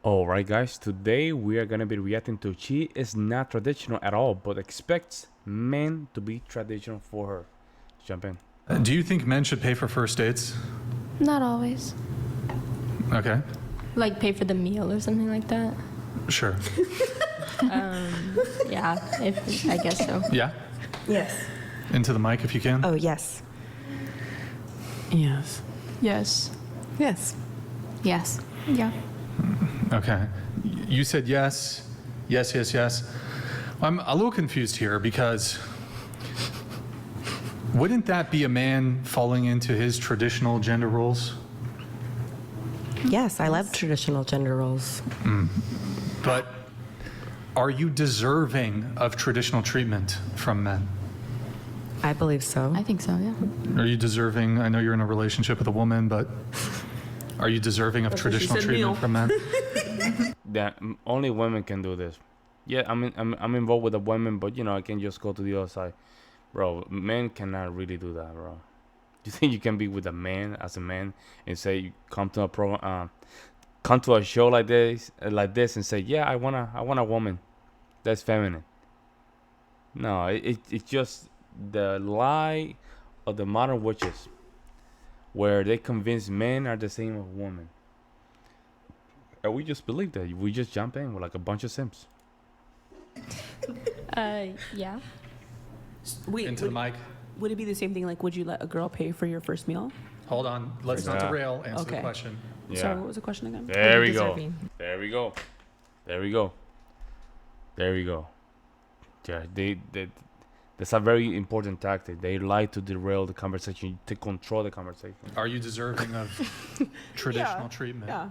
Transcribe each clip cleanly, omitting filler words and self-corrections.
Alright guys, today we are gonna be reacting to She is not traditional at all, but expects men to be traditional for her. Jump in. Do you think men should pay for first dates? Not always. Okay, Like pay for the meal or something like that. sure. Yeah, if I guess so. Yeah? Yes. Into the mic if you can. Oh, yes. Yes. Yes. Yes. Yes. Yeah. Okay. You said yes, yes, yes, yes. I'm a little confused here because wouldn't that be a man falling into his traditional gender roles? Yes, I love traditional gender roles. But are you deserving of traditional treatment from men? I believe so. I think so, yeah. Are you deserving? I know you're in a relationship with a woman, but are you deserving of That's what she traditional said, treatment Neil. from men? That only women can do this. Yeah, I'm involved with a woman, but I can just go to the other side, bro. Men cannot really do that, bro. You think you can be with a man as a man and say you come to come to a show like this, and say, yeah, I want a woman that's feminine. No, it's just the lie of the modern witches, where they convince men are the same as women. And we just believe that. We just jump in with like a bunch of simps. Yeah. Wait, Into the mic. would it be the same thing? Like, would you let a girl pay for your first meal? Hold on. Let's not Yeah. derail. Answer the Okay. question. Yeah. Sorry, what was the question again? There we go. Deserving. There we go. There we go. There we go. Yeah, they that's a very important tactic. They like to derail the conversation, to control the conversation. Are you deserving of traditional Yeah. treatment? Yeah,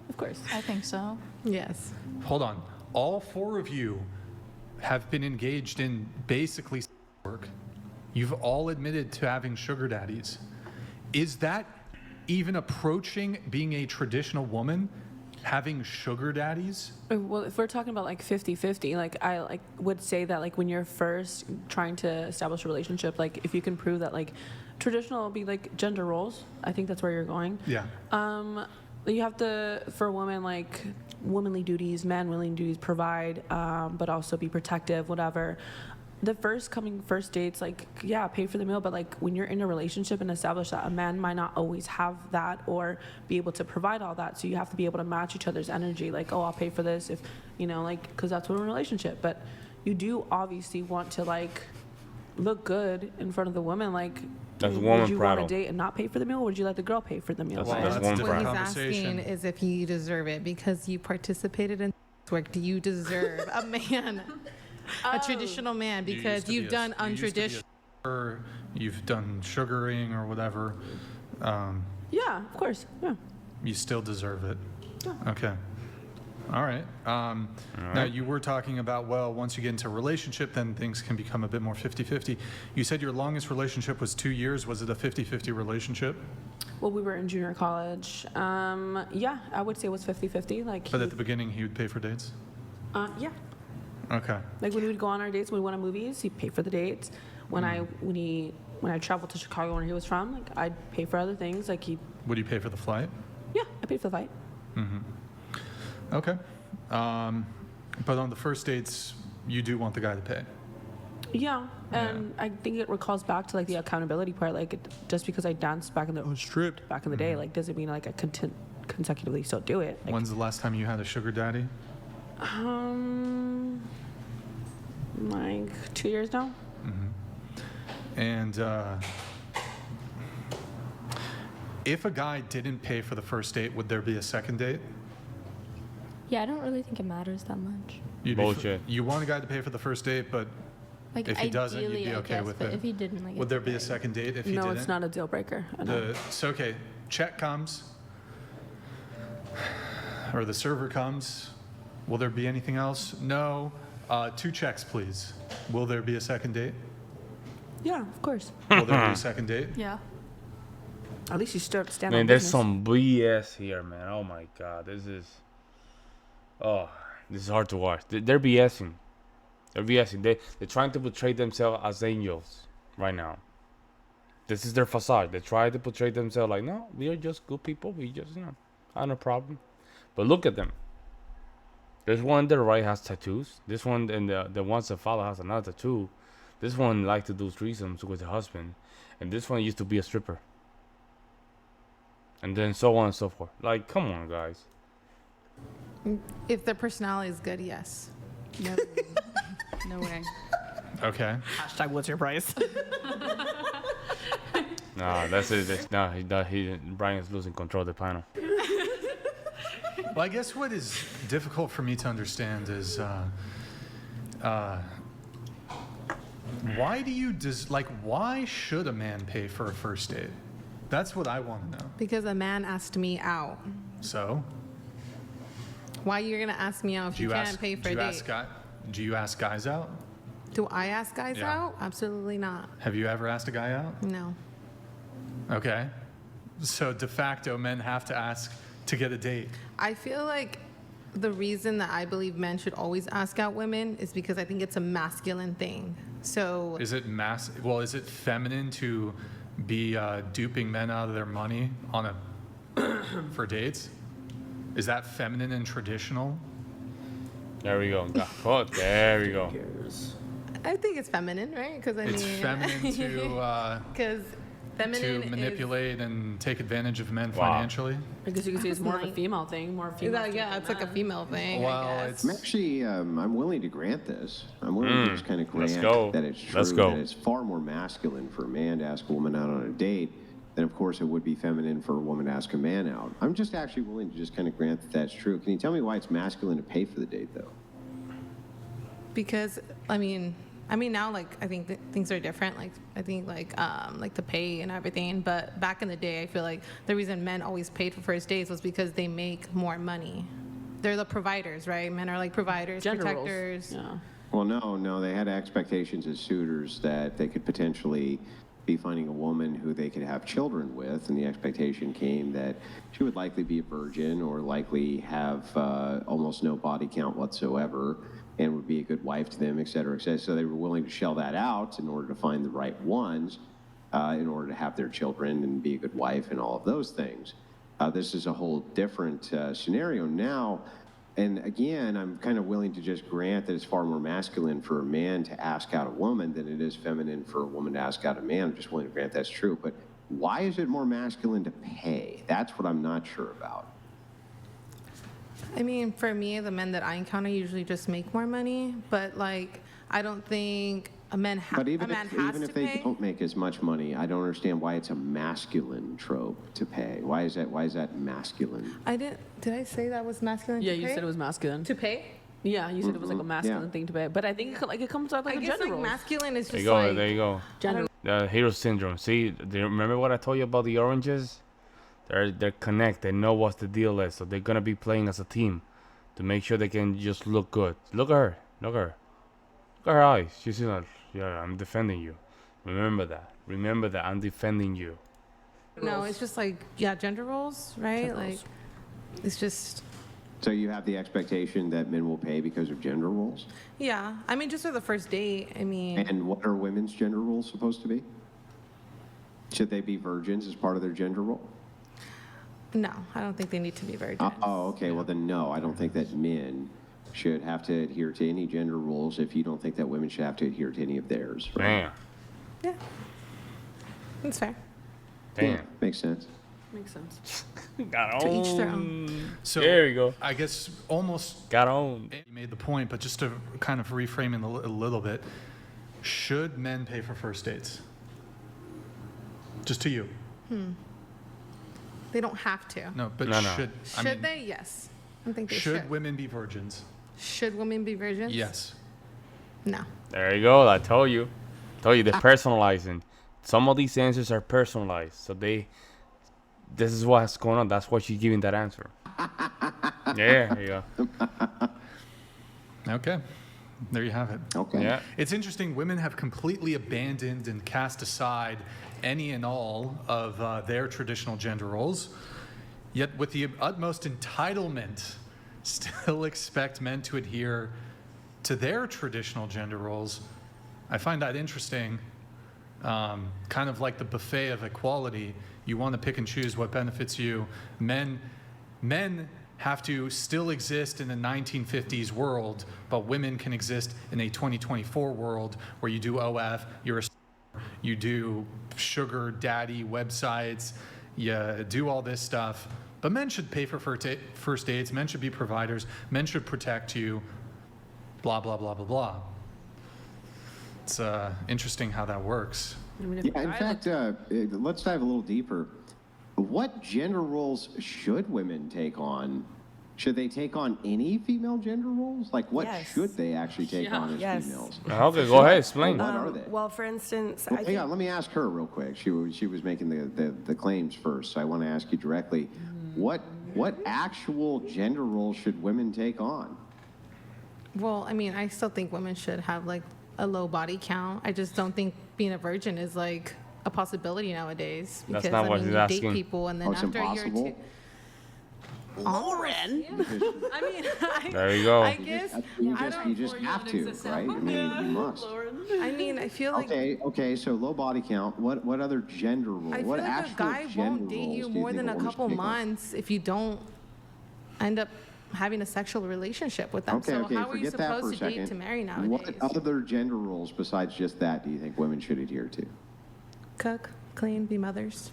of course. I think so. Yes. Hold on. All four of you have been engaged in basically work. You've all admitted to having sugar daddies. Is that even approaching being a traditional woman, having sugar daddies? Well, if we're talking about like 50-50, like I would say that like when you're first trying to establish a relationship, like if you can prove that like traditional will be like gender roles, I think that's where you're going. Yeah. You have to, for women, like womanly duties, manly duties, provide, but also be protective, whatever. The first dates, like, yeah, pay for the meal, but like when you're in a relationship and establish that a man might not always have that or be able to provide all that. So you have to be able to match each other's energy. Like, oh, I'll pay for this if, like, because that's what we're in a relationship. But you do obviously want to like look good in front of the woman. Like, That's would woman you want prattle. to date and not pay for the meal, or would you let the girl pay for the meal? That's That's one a different problem. What he's conversation. asking is if you deserve it because you participated in work. Do you deserve a man, a traditional man, You used because to be you've done you used to be a untraditional? sugar, you've done sugaring or whatever. Yeah, of course. Yeah. You still deserve it. Yeah. Okay. All right. Now, you were talking about, well, once you get into a relationship, then things can become a bit more 50-50. You said your longest relationship was 2 years. Was it a 50-50 relationship? Well, we were in junior college. Yeah, I would say it was 50-50. Like, But at the beginning, he would pay for dates? yeah. Okay. Like when we would go on our dates, when we went to movies, he'd pay for the dates. When I traveled to Chicago where he was from, like I'd pay for other things. Like Would you pay for the flight? yeah, I paid for the flight. Okay. But on the first dates, you do want the guy to pay? Yeah, and I think it recalls back to like the accountability part. Like just because I danced back in the stripped back in the day, like doesn't mean like I consecutively still do it. Like, When's the last time you had a sugar daddy? like 2 years now. And if a guy didn't pay for the first date, would there be a second date? Yeah, I don't really think it matters that much. You'd Bullshit. You want a guy to pay for the first date, but Like If he doesn't, you'd ideally, be I okay guess, with but it. if he didn't, like, would there be a second date if he No, didn't? it's not a deal breaker. I know. So, okay, check comes, or the server comes. Will there be anything else? No. 2 checks, please. Will there be a second date? Yeah, of course. Will there be a second date? Yeah. At least you stand Man, on there's business. some BS here, man. Oh my god, this is hard to watch. They're BSing. They're BSing. They're trying to portray themselves as angels right now. This is their facade. They try to portray themselves like, no, we are just good people. We just, I have no problem. But look at them. There's one that right has tattoos. This one and the ones that follow has another tattoo. This one like to do threesomes with her husband, and this one used to be a stripper. And then so on and so forth. Like, come on, guys. If their personality is good, yes. No, no way. Okay. Hashtag what's your price? Nah, that's it. Brian's losing control of the panel. Well, I guess what is difficult for me to understand is why do you why should a man pay for a first date? That's what I want to know. Because a man asked me out. So, Why you're gonna ask me out if you can't pay for a date? Do you ask guys out? Do I ask guys Yeah. out? Absolutely not. Have you ever asked a guy out? No. Okay. So de facto, men have to ask to get a date. I feel like the reason that I believe men should always ask out women is because I think it's a masculine thing. So Is it is it feminine to be duping men out of their money on a for dates? Is that feminine and traditional? There we go. Oh, there we go. I think it's feminine, right? Because It's feminine because feminine to manipulate and take advantage of men Wow. financially. I guess you could say it's more of a female thing, more female. Yeah, it's like a female thing. Well, I guess. it's I'm actually, I'm willing to grant this. I'm willing to just kind of let's grant go. that it's true Let's go. that it's far more masculine for a man to ask a woman out on a date than, of course, it would be feminine for a woman to ask a man out. I'm just actually willing to just kind of grant that that's true. Can you tell me why it's masculine to pay for the date, though? Because I mean now like I think things are different. Like I think like the pay and everything. But back in the day, I feel like the reason men always paid for first dates was because they make more money. They're the providers, right? Men are like providers, Gender roles. protectors. Yeah. Well, no, they had expectations as suitors that they could potentially be finding a woman who they could have children with, and the expectation came that she would likely be a virgin or likely have almost no body count whatsoever and would be a good wife to them, et cetera, et cetera. So they were willing to shell that out in order to find the right ones, in order to have their children and be a good wife and all of those things. This is a whole different scenario now. And again, I'm kind of willing to just grant that it's far more masculine for a man to ask out a woman than it is feminine for a woman to ask out a man. I'm just willing to grant that's true. But why is it more masculine to pay? That's what I'm not sure about. I mean, for me, the men that I encounter usually just make more money. But like, I don't think a man But a even man if, has even to if they pay. don't make as much money, I don't understand why it's a masculine trope to pay. Why is that masculine? Did I say that was masculine? Yeah, to you pay? said it was masculine. to pay. Yeah, you said it was like a masculine Yeah. thing to pay. But I think it comes out like I a guess gender like role. masculine is There just you go. like There you go. Gender. The hero syndrome. See, do you remember what I told you about the oranges? They're connected. They know what the deal is, so they're gonna be playing as a team to make sure they can just look good. Look at her. Look at her. Look at her eyes. She's like, yeah, I'm defending you. Remember that. Remember that I'm defending you. no, it's just like gender roles, right? Gender like roles. it's just So you have the expectation that men will pay because of gender roles? yeah. I mean, just for the first date. I mean, And what are women's gender roles supposed to be? Should they be virgins as part of their gender role? no, I don't think they need to be virgins. Oh, okay. Well, then no, I don't think that men should have to adhere to any gender rules if you don't think that women should have to adhere to any of theirs. Right? Damn. Yeah, that's fair. Damn. Yeah, makes sense. Makes sense. Got To each their on. So There you go. I guess almost Got on. you made the point, but just to kind of reframe it a little bit, should men pay for first dates? Just to you. They don't have to. No, but No. should. I Should mean, they? Yes. I think they should should. women be virgins? Should women be virgins? Yes. No. There you go. I told you. They're personalizing. Some of these answers are personalized, so this is what's going on. That's why she's giving that answer. Yeah, there you go. Okay. There you have it. Okay. Yeah. It's interesting. Women have completely abandoned and cast aside any and all of their traditional gender roles, yet with the utmost entitlement, still expect men to adhere to their traditional gender roles. I find that interesting. Kind of like the buffet of equality. You want to pick and choose what benefits you. Men have to still exist in the 1950s world, but women can exist in a 2024 world where you do OF, you do sugar daddy websites, you do all this stuff. But men should pay for first dates, men should be providers, men should protect you, blah, blah, blah, blah, blah. It's interesting how that works. I mean, if Yeah, a in guy fact, let's dive a little deeper. What gender roles should women take on? Should they take on any female gender roles? Like, what Yes. should they actually take on as Yes. females? Okay, go ahead, explain. What are they? Well, for instance, Well, I hang think on, let me ask her real quick. She was making the claims first, so I want to ask you directly. What actual gender roles should women take on? Well, I mean, I still think women should have like a low body count. I just don't think being a virgin is like a possibility nowadays. That's Because not I what mean, he's you asking. date people and then Oh, it's after a year or impossible? two. Lauren. I mean, There you go. I guess. You just have to, right? I mean, you must. I mean, I feel like. Okay. So low body count. What other gender role? I feel what like a actual guy gender won't date roles you do more think than a woman should couple take on? months if you don't end up having a sexual relationship with them. Okay, so okay. how are you Forget that for a supposed to date second. to marry What nowadays? other gender roles besides just that do you think women should adhere to? Cook, clean, be mothers.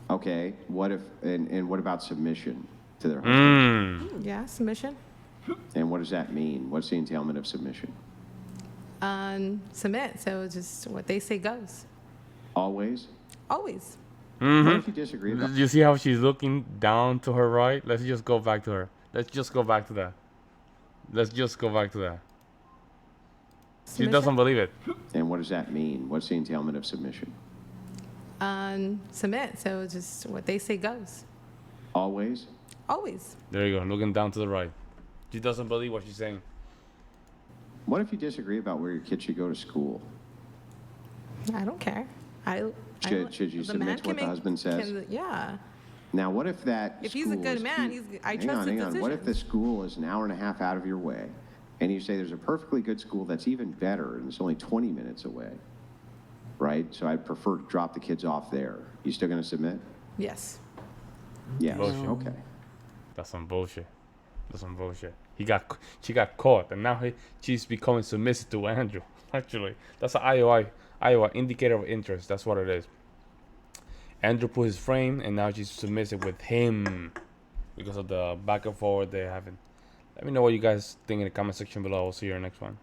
Okay. What if and what about submission to their husband? Yeah, submission. And what does that mean? What's the entailment of submission? Submit. So just what they say goes. Always. Always. What if you disagree about? You see how she's looking down to her right? Let's just go back to her. Let's just go back to that. She Submission? doesn't believe it. And what does that mean? What's the entailment of submission? Submit. So just what they say goes. Always. Always. There you go, looking down to the right. She doesn't believe what she's saying. What if you disagree about where your kid should go to school? I don't care. Should you the submit man to can what the make- husband says? Yeah. Now, what if that If he's a school good is man, I trust his hang on. What if the decisions. school is an hour and a half out of your way, and you say there's a perfectly good school that's even better, and it's only 20 minutes away, right? So I'd prefer to drop the kids off there. You still going to submit? Yes. Yes. Bullshit. Okay. That's some bullshit. She got caught, and now she's becoming submissive to Andrew. Actually, that's an Iowa indicator of interest. That's what it is. Andrew put his frame, and now she's submissive with him because of the back and forth they're having. Let me know what you guys think in the comment section below. I'll see you in the next one.